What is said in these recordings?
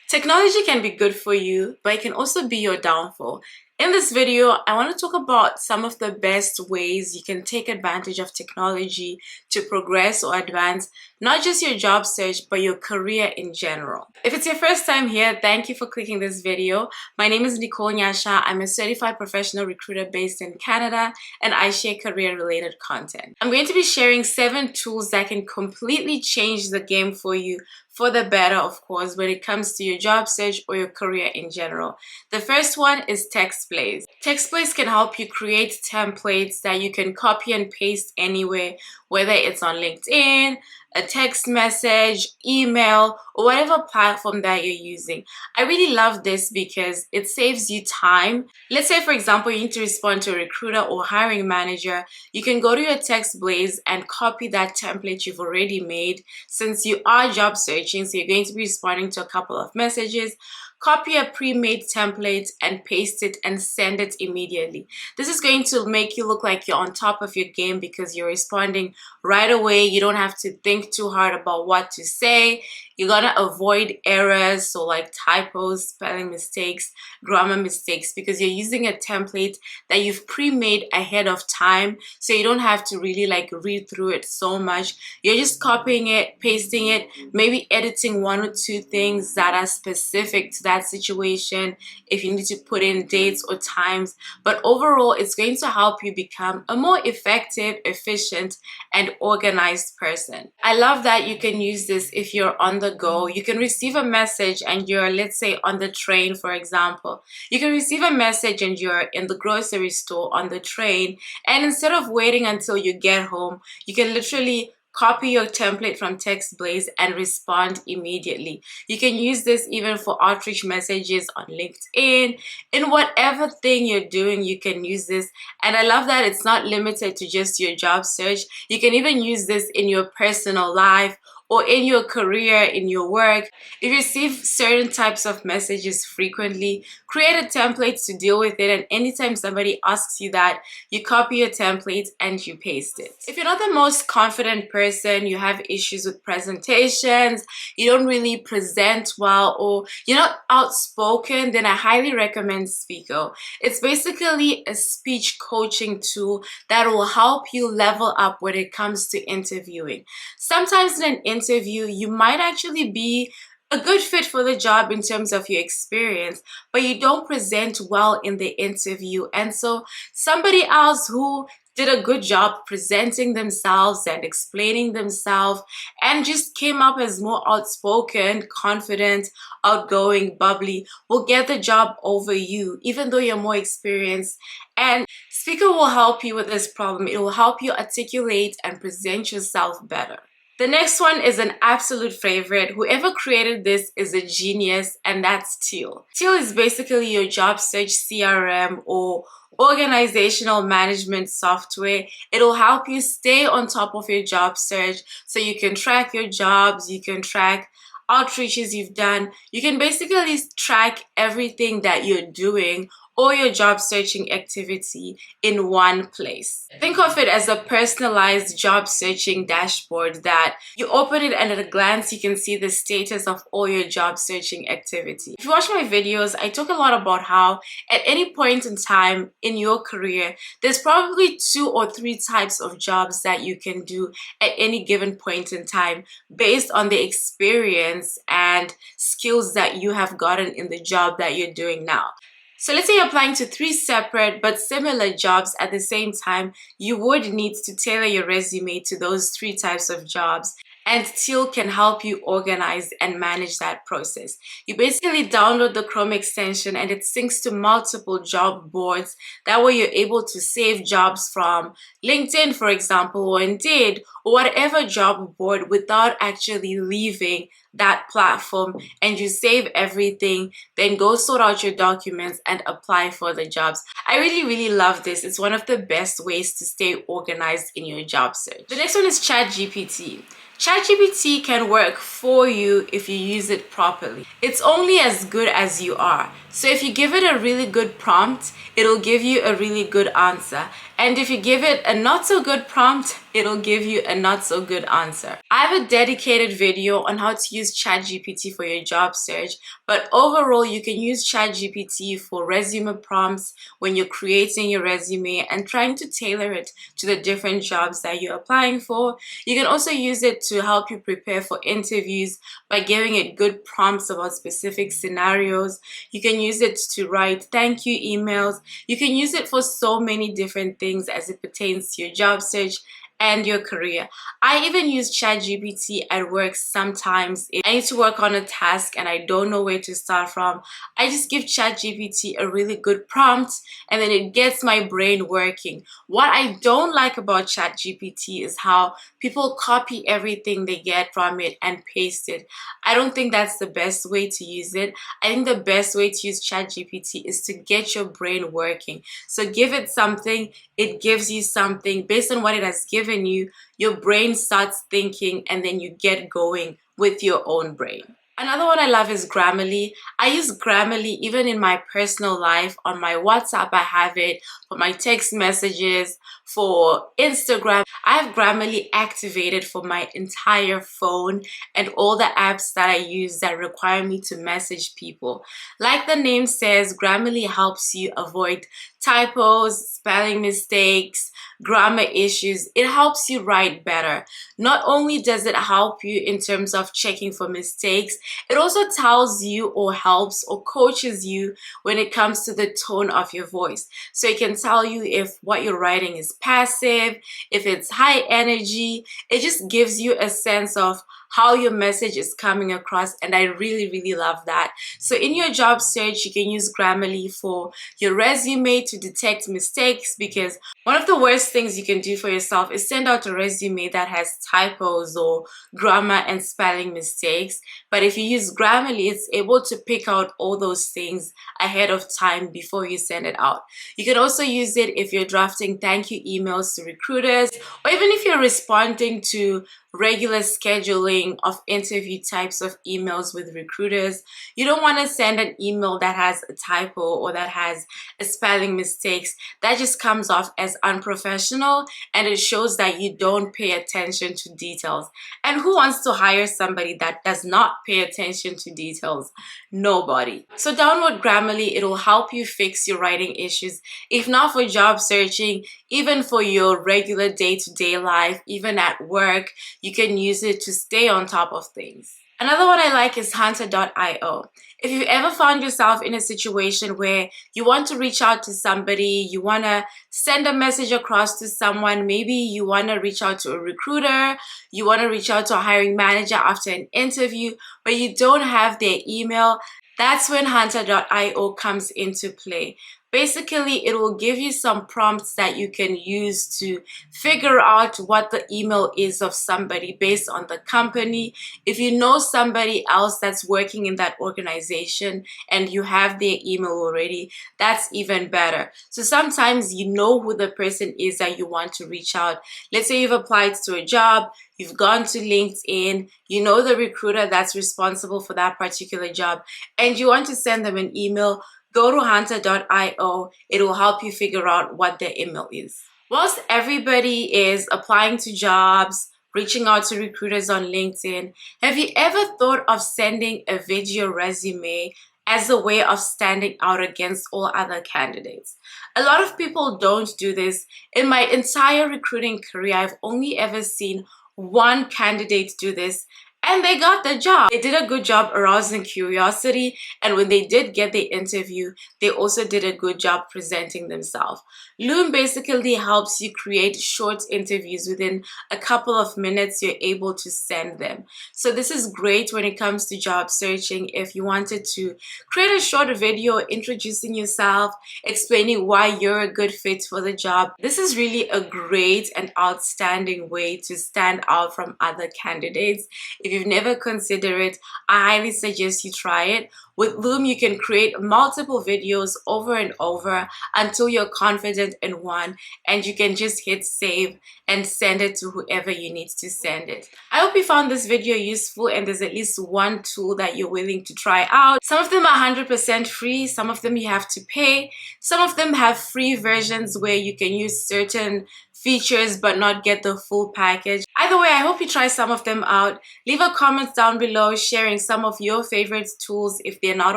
Technology can be good for you, but it can also be your downfall. In this video, I want to talk about some of the best ways you can take advantage of technology to progress or advance not just your job search, but your career in general. If it's your first time here, thank you for clicking this video. My name is Nicole Nyasha. I'm a certified professional recruiter based in Canada, and I share career-related content. I'm going to be sharing 7 tools that can completely change the game for you, for the better, of course, when it comes to your job search or your career in general. The first one is Textplace. Textplace can help you create templates that you can copy and paste anywhere, whether it's on LinkedIn, a text message, email, or whatever platform that you're using. I really love this because it saves you time. Let's say, for example, you need to respond to a recruiter or hiring manager. You can go to your Textplace and copy that template you've already made. Since you are job searching, so you're going to be responding to a couple of messages, copy a pre-made template and paste it and send it immediately. This is going to make you look like you're on top of your game because you're responding right away. You don't have to think too hard about what to say. You're gonna avoid errors, so like typos, spelling mistakes, grammar mistakes, because you're using a template that you've pre-made ahead of time, so you don't have to really like read through it so much. You're just copying it, pasting it, maybe editing 1 or 2 things that are specific to that situation if you need to put in dates or times. But overall, it's going to help you become a more effective, efficient, and organized person. I love that you can use this if you're on the go. You can receive a message and you're, let's say, on the train, for example. You can receive a message and you're in the grocery store on the train, and instead of waiting until you get home, you can literally copy your template from Textplace and respond immediately. You can use this even for outreach messages on LinkedIn. In whatever thing you're doing, you can use this. And I love that it's not limited to just your job search. You can even use this in your personal life or in your career, in your work. If you receive certain types of messages frequently, create a template to deal with it, and anytime somebody asks you that, you copy your template and you paste it. If you're not the most confident person, you have issues with presentations, you don't really present well, or you're not outspoken, then I highly recommend Speako. It's basically a speech coaching tool that will help you level up when it comes to interviewing. Sometimes in an interview, you might actually be a good fit for the job in terms of your experience, but you don't present well in the interview. And so somebody else who did a good job presenting themselves and explaining themselves and just came up as more outspoken, confident, outgoing, bubbly, will get the job over you, even though you're more experienced. And Speako will help you with this problem. It will help you articulate and present yourself better. The next one is an absolute favorite. Whoever created this is a genius, and that's Teal. Teal is basically your job search CRM or organizational management software. It'll help you stay on top of your job search, so you can track your jobs, you can track outreaches you've done. You can basically track everything that you're doing or your job searching activity in one place. Think of it as a personalized job searching dashboard that you open it, and at a glance you can see the status of all your job searching activity. If you watch my videos, I talk a lot about how at any point in time in your career, there's probably 2 or 3 types of jobs that you can do at any given point in time based on the experience and skills that you have gotten in the job that you're doing now. So let's say you're applying to 3 separate but similar jobs at the same time. You would need to tailor your resume to those 3 types of jobs, and Teal can help you organize and manage that process. You basically download the Chrome extension and it syncs to multiple job boards. That way you're able to save jobs from LinkedIn, for example, or Indeed, or whatever job board without actually leaving that platform, and you save everything, then go sort out your documents and apply for the jobs. I really love this. It's one of the best ways to stay organized in your job search. The next one is ChatGPT. ChatGPT can work for you if you use it properly. It's only as good as you are. So if you give it a really good prompt, it'll give you a really good answer. And if you give it a not so good prompt, it'll give you a not so good answer. I have a dedicated video on how to use ChatGPT for your job search, but overall you can use ChatGPT for resume prompts when you're creating your resume and trying to tailor it to the different jobs that you're applying for. You can also use it to help you prepare for interviews by giving it good prompts about specific scenarios. You can use it to write thank you emails. You can use it for so many different things as it pertains to your job search and your career. I even use ChatGPT at work sometimes. If I need to work on a task and I don't know where to start from, I just give ChatGPT a really good prompt and then it gets my brain working. What I don't like about ChatGPT is how people copy everything they get from it and paste it. I don't think that's the best way to use it. I think the best way to use ChatGPT is to get your brain working. So give it something, it gives you something. Based on what it has given you, your brain starts thinking and then you get going with your own brain. Another one I love is Grammarly. I use Grammarly even in my personal life. On my WhatsApp, I have it. For my text messages, for Instagram, I have Grammarly activated for my entire phone and all the apps that I use that require me to message people. Like the name says, Grammarly helps you avoid typos, spelling mistakes, grammar issues. It helps you write better. Not only does it help you in terms of checking for mistakes, it also tells you or helps or coaches you when it comes to the tone of your voice. So it can tell you if what you're writing is passive, if it's high energy. It just gives you a sense of how your message is coming across, and I really love that. So in your job search, you can use Grammarly for your resume to detect mistakes, because one of the worst things you can do for yourself is send out a resume that has typos or grammar and spelling mistakes. But if you use Grammarly, it's able to pick out all those things ahead of time before you send it out. You can also use it if you're drafting thank you emails to recruiters, or even if you're responding to regular scheduling of interview types of emails with recruiters. You don't want to send an email that has a typo or that has a spelling mistakes. That just comes off as unprofessional, and it shows that you don't pay attention to details. And who wants to hire somebody that does not pay attention to details? Nobody. So download Grammarly. It'll help you fix your writing issues, if not for job searching, even for your regular day-to-day life, even at work. You can use it to stay on top of things. Another one I like is Hunter.io. If you've ever found yourself in a situation where you want to reach out to somebody, you want to send a message across to someone, maybe you want to reach out to a recruiter, you want to reach out to a hiring manager after an interview, but you don't have their email, that's when Hunter.io comes into play. Basically, it will give you some prompts that you can use to figure out what the email is of somebody based on the company. If you know somebody else that's working in that organization and you have their email already, that's even better. So sometimes you know who the person is that you want to reach out. Let's say you've applied to a job, you've gone to LinkedIn, you know the recruiter that's responsible for that particular job, and you want to send them an email. Go to Hunter.io. It will help you figure out what their email is. Whilst everybody is applying to jobs, reaching out to recruiters on LinkedIn, have you ever thought of sending a video resume as a way of standing out against all other candidates? A lot of people don't do this. In my entire recruiting career, I've only ever seen one candidate do this, and they got the job. They did a good job arousing curiosity, and when they did get the interview, they also did a good job presenting themselves. Loom basically helps you create short interviews. Within a couple of minutes, you're able to send them. So this is great when it comes to job searching. If you wanted to create a short video introducing yourself, explaining why you're a good fit for the job, this is really a great and outstanding way to stand out from other candidates. If you've never considered it, I highly suggest you try it. With Loom, you can create multiple videos over and over until you're confident in one, and you can just hit save and send it to whoever you need to send it. I hope you found this video useful and there's at least one tool that you're willing to try out. Some of them are 100% free, some of them you have to pay, some of them have free versions where you can use certain features but not get the full package. Either way, I hope you try some of them out. Leave a comment down below sharing some of your favorite tools if they're not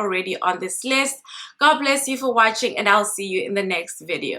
already on this list. God bless you for watching, and I'll see you in the next video.